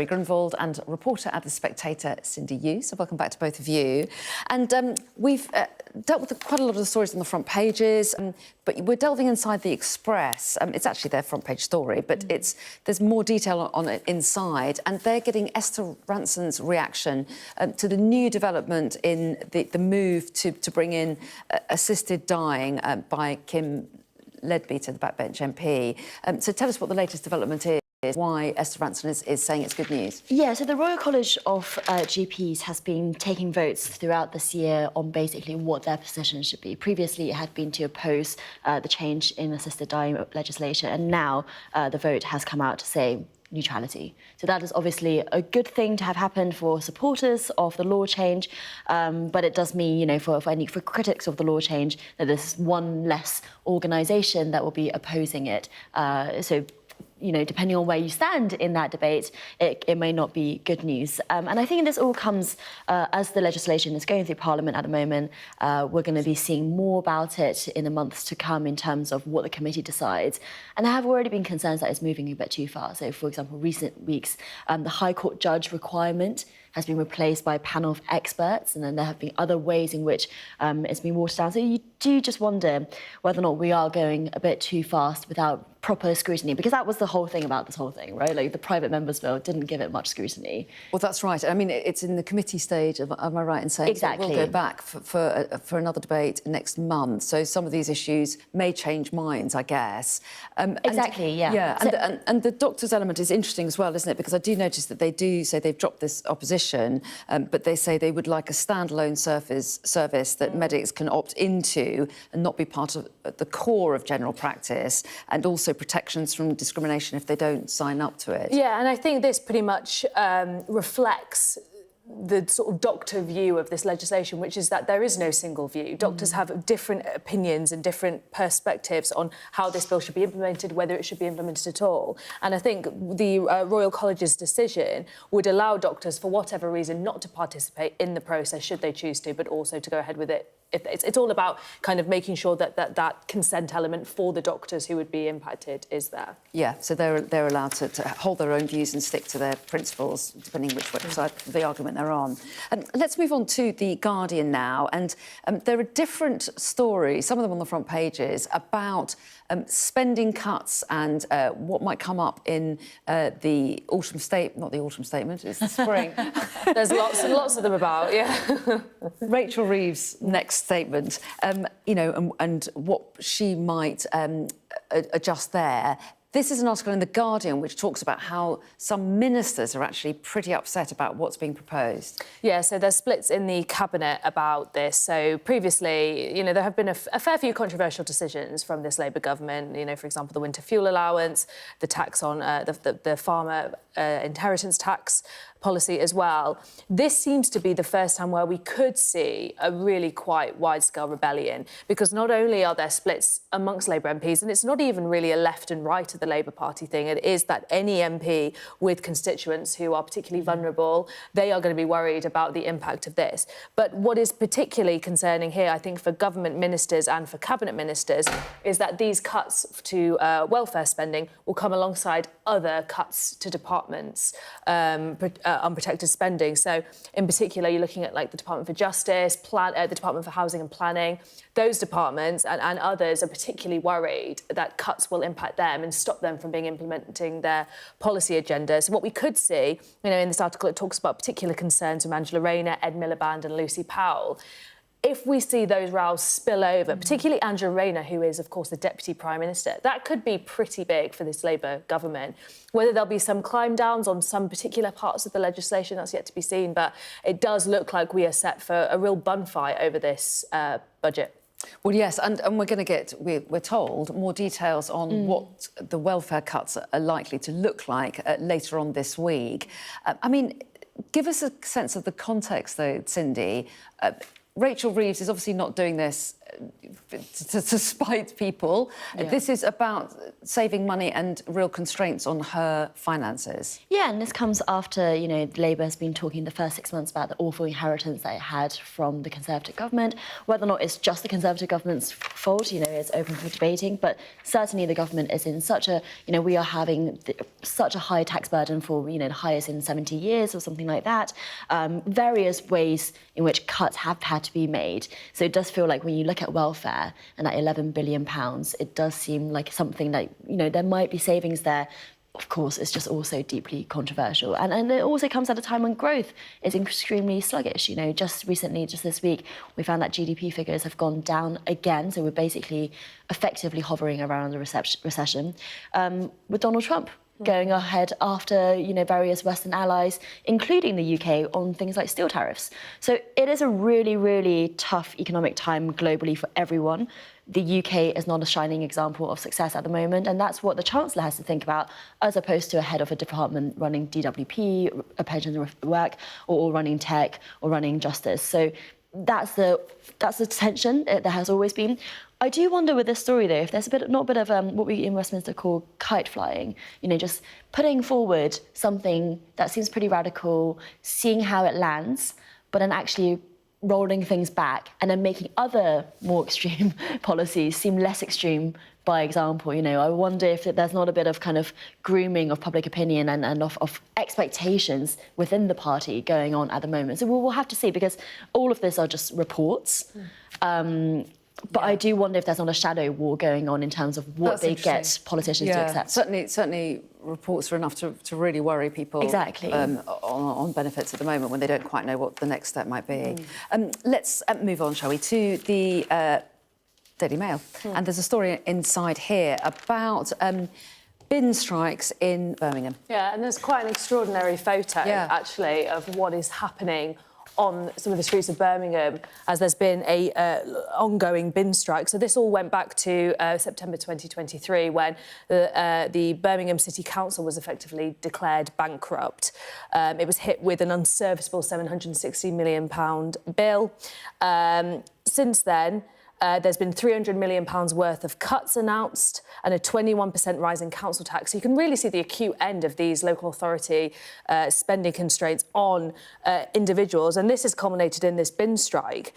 Grunwald and reporter at The Spectator, Cindy Yu. So welcome back to both of you. And we've dealt with quite a lot of the stories on the front pages, but we're delving inside the Express. It's actually their front page story, but there's more detail on it inside. And they're getting Esther Rantzen's reaction to the new development in the move to bring in assisted dying by Kim Leadbeater, the backbench MP. So tell us what the latest development is. Why Esther Rantzen is saying it's good news. Yeah, so the Royal College of GPs has been taking votes throughout this year on basically what their position should be. Previously, it had been to oppose the change in assisted dying legislation, and now the vote has come out to say neutrality. So that is obviously a good thing to have happened for supporters of the law change, but it does mean, you know, for critics of the law change, that there's one less organisation that will be opposing it. You know, depending on where you stand in that debate, it may not be good news. And I think this all comes as the legislation is going through Parliament at the moment. We're going to be seeing more about it in the months to come in terms of what the committee decides. And there have already been concerns that it's moving a bit too far. So, for example, recent weeks, the High Court judge requirement has been replaced by a panel of experts, and then there have been other ways in which it's been watered down. So you do just wonder whether or not we are going a bit too fast without proper scrutiny, because that was the whole thing about this whole thing, right? Like, the private members' bill didn't give it much scrutiny. Well, that's right. I mean, it's in the committee stage, am I right in saying? Exactly. So we'll go back for another debate next month. So some of these issues may change minds, I guess. Exactly, yeah. Yeah, So, and the doctors' element is interesting as well, isn't it? Because I do notice that they do say they've dropped this opposition, but they say they would like a standalone service that medics can opt into and not be part of the core of general practice, and also protections from discrimination if they don't sign up to it. Yeah, and I think this pretty much reflects the sort of doctor view of this legislation, which is that there is no single view. Doctors have different opinions and different perspectives on how this bill should be implemented, whether it should be implemented at all. And I think the Royal College's decision would allow doctors, for whatever reason, not to participate in the process should they choose to, but also to go ahead with it. It's all about kind of making sure that consent element for the doctors who would be impacted is there. Yeah, so they're allowed to hold their own views and stick to their principles, depending which side of the argument they're on. Let's move on to The Guardian now. And there are different stories, some of them on the front pages, about spending cuts and what might come up in the autumn statement, not the autumn statement, it's the spring. There's lots and lots of them about, yeah. Rachel Reeves' next statement, you know, and what she might adjust there. This is an article in The Guardian which talks about how some ministers are actually pretty upset about what's being proposed. Yeah, so there's splits in the Cabinet about this. So previously, you know, there have been a fair few controversial decisions from this Labour government. You know, for example, the winter fuel allowance, the tax on the farmer inheritance tax policy as well. This seems to be the first time where we could see a really quite wide-scale rebellion, because not only are there splits amongst Labour MPs, and it's not even really a left and right of the Labour Party thing, it is that any MP with constituents who are particularly vulnerable, they are going to be worried about the impact of this. But what is particularly concerning here, I think, for government ministers and for cabinet ministers, is that these cuts to welfare spending will come alongside other cuts to departments, unprotected spending. So, in particular, you're looking at like the Department for Justice, the Department for Housing and Planning. Those departments and others are particularly worried that cuts will impact them and stop them from implementing their policy agenda. So what we could see, you know, in this article, it talks about particular concerns from Angela Rayner, Ed Miliband and Lucy Powell. If we see those rows spill over, particularly Angela Rayner, who is, of course, the Deputy Prime Minister, that could be pretty big for this Labour government. Whether there'll be some climb downs on some particular parts of the legislation, that's yet to be seen, but it does look like we are set for a real bun fight over this budget. Well, yes, and we're going to get, we're told, more details on what the welfare cuts are likely to look like later on this week. I mean, give us a sense of the context, though, Cindy. Rachel Reeves is obviously not doing this to spite people. Yeah. This is about saving money and real constraints on her finances. Yeah, and this comes after, Labour has been talking the first 6 months about the awful inheritance they had from the Conservative government. Whether or not it's just the Conservative government's fault, it's open for debating, but certainly the government is in such a, we are having such a high tax burden for, the highest in 70 years or something like that. Various ways in which cuts have had to be made. So it does feel like when you look at welfare and that £11 billion, it does seem like something that, there might be savings there. Of course, it's just also deeply controversial. And it also comes at a time when growth is extremely sluggish. Just recently, just this week, we found that GDP figures have gone down again. So we're basically effectively hovering around the recession with Donald Trump going ahead after, various Western allies, including the UK, on things like steel tariffs. So it is a really, really tough economic time globally for everyone. The UK is not a shining example of success at the moment, and that's what the Chancellor has to think about, as opposed to a head of a department running DWP, a pensions work, or running tech, or running justice. So that's the tension there has always been. I do wonder with this story, though, if there's not a bit of what we in Westminster call kite flying, just putting forward something that seems pretty radical, seeing how it lands, but then actually rolling things back and then making other more extreme policies seem less extreme by example. I wonder if there's not a bit of kind of grooming of public opinion and of expectations within the party going on at the moment. So we'll have to see, because all of this are just reports. But I do wonder if there's not a shadow war going on in terms of what they get politicians to accept. Certainly reports are enough to really worry people. Exactly. On benefits at the moment when they don't quite know what the next step might be. Let's move on, shall we, to the Daily Mail. And there's a story inside here about bin strikes in Birmingham. Yeah, and there's quite an extraordinary photo, actually, of what is happening on some of the streets of Birmingham as there's been a ongoing bin strike. So this all went back to September 2023 when the Birmingham City Council was effectively declared bankrupt. It was hit with an unserviceable £760 million bill. Since then, there's been £300 million worth of cuts announced and a 21% rise in council tax. So you can really see the acute end of these local authority spending constraints on individuals. And this has culminated in this bin strike.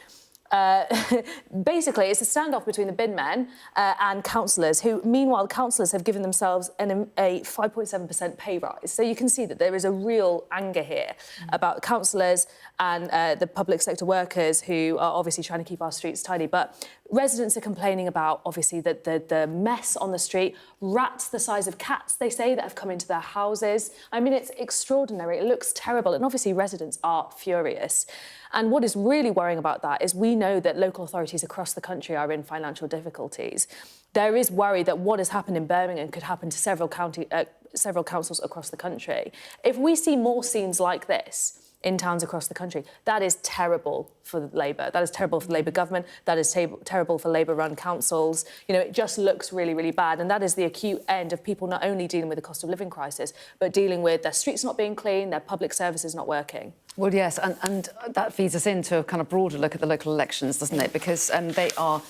Basically, it's a standoff between the bin men and councillors, who, meanwhile, councillors have given themselves a 5.7% pay rise. So you can see that there is a real anger here about councillors and the public sector workers who are obviously trying to keep our streets tidy. But residents are complaining about, obviously, the mess on the street, rats the size of cats, they say, that have come into their houses. I mean, it's extraordinary. It looks terrible. And obviously, residents are furious. And what is really worrying about that is we know that local authorities across the country are in financial difficulties. There is worry that what has happened in Birmingham could happen to several councils across the country. If we see more scenes like this in towns across the country, that is terrible for Labour. That is terrible for the Labour government. That is terrible for Labour-run councils. It just looks really, really bad. And that is the acute end of people not only dealing with the cost of living crisis, but dealing with their streets not being clean, their public services not working. Well, yes, and that feeds us into a kind of broader look at the local elections, doesn't it? Because they are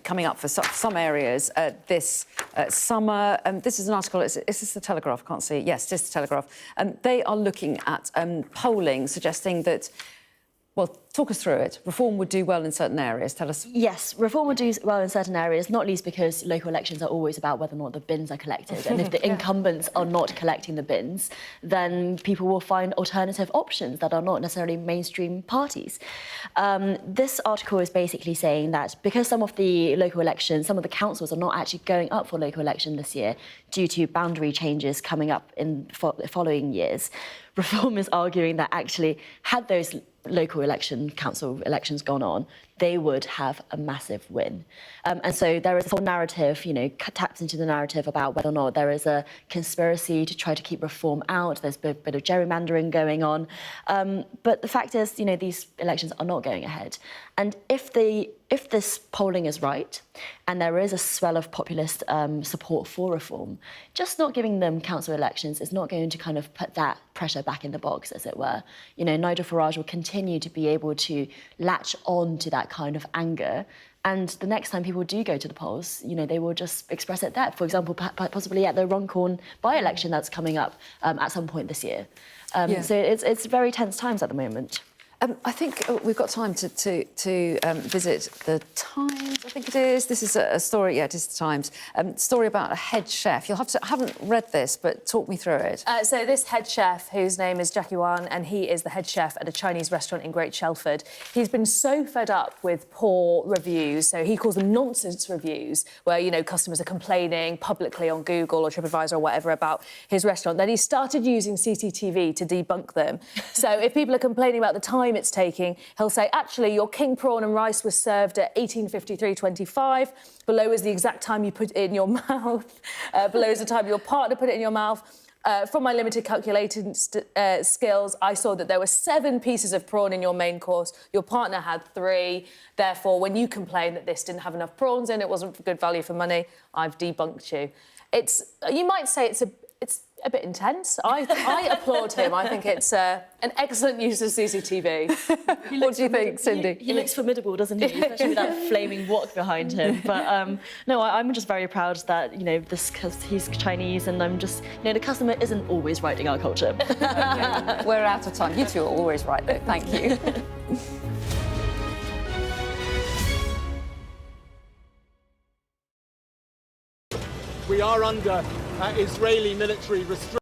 coming up for some areas this summer. This is an article, is this the Telegraph? I can't see. Yes, it is the Telegraph. They are looking at polling suggesting that, well, talk us through it. Reform would do well in certain areas. Tell us. Yes, reform would do well in certain areas, not least because local elections are always about whether or not the bins are collected. And if the incumbents are not collecting the bins, then people will find alternative options that are not necessarily mainstream parties. This article is basically saying that because some of the local elections, some of the councils are not actually going up for local election this year due to boundary changes coming up in the following years, Reform is arguing that actually, had those local council elections gone on, they would have a massive win. And so there is a whole narrative, taps into the narrative about whether or not there is a conspiracy to try to keep reform out. There's a bit of gerrymandering going on. But the fact is, these elections are not going ahead. And if this polling is right, and there is a swell of populist support for reform, just not giving them council elections is not going to kind of put that pressure back in the box, as it were. Nigel Farage will continue to be able to latch on to that kind of anger And the next time people do go to the polls, they will just express it there. For example, possibly at the Runcorn by-election that's coming up at some point this year. So it's very tense times at the moment. I think we've got time to visit the Times, I think it is. This is a story, it is the Times. Story about a head chef. I haven't read this, but talk me through it. So this head chef, whose name is Jackie Wan, and he is the head chef at a Chinese restaurant in Great Shelford. He's been so fed up with poor reviews, so he calls them nonsense reviews, where, customers are complaining publicly on Google or TripAdvisor or whatever about his restaurant. Then he started using CCTV to debunk them. So if people are complaining about the time it's taking, he'll say, actually, your king prawn and rice was served at 18:53:25. Below is the exact time you put it in your mouth. Below is the time your partner put it in your mouth. From my limited calculating skills, I saw that there were 7 pieces of prawn in your main course. Your partner had 3. Therefore, when you complain that this didn't have enough prawns in, it wasn't for good value for money, I've debunked you. You might say it's a bit intense. I applaud him. I think it's an excellent use of CCTV. What do you think, Cindy? He looks formidable, doesn't he? Especially with that flaming wok behind him. But no, I'm just very proud that because he's Chinese, and I'm just the customer isn't always right in our culture. We're out of time. You two are always right, though. Thank you. We are under Israeli military restrictions.